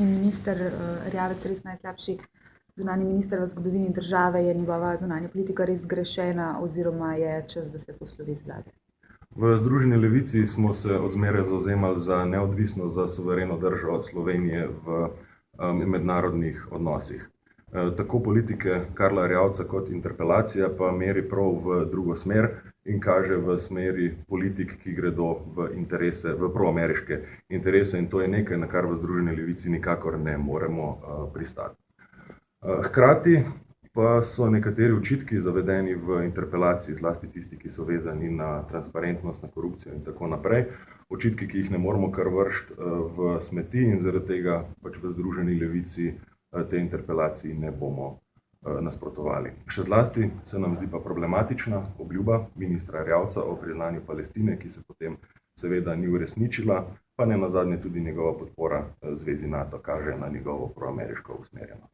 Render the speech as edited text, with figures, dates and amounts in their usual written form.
Minister Erjavec res najslabši zunanji minister v zgodovini države, je njegova zunanja politika res zgrešena oziroma je čas, da se poslovi z vlade? V Združeni levici smo se od zmeraj zavzemali za neodvisnost, za suvereno držo Slovenije v mednarodnih odnosih. Tako politike Karla Erjavca kot interpelacija pa meri prav v drugo smer in kaže v smeri politik, ki gredo v interese, v proameriške interese, in to je nekaj, na kar v Združeni levici nikakor ne moremo pristati. Hkrati pa so nekateri očitki zavedeni v interpelaciji, zlasti tisti, ki so vezani na transparentnost, na korupcijo in tako naprej, očitki, ki jih ne moremo kar vršiti v smeti, in zaradi tega pač v Združeni levici te interpelaciji ne bomo nasprotovali. Še zlasti se nam zdi pa problematična obljuba ministra Erjavca o priznanju Palestine, ki se potem seveda ni uresničila, pa nenazadnje tudi njegova podpora zvezi NATO kaže na njegovo proameriško usmerjenost.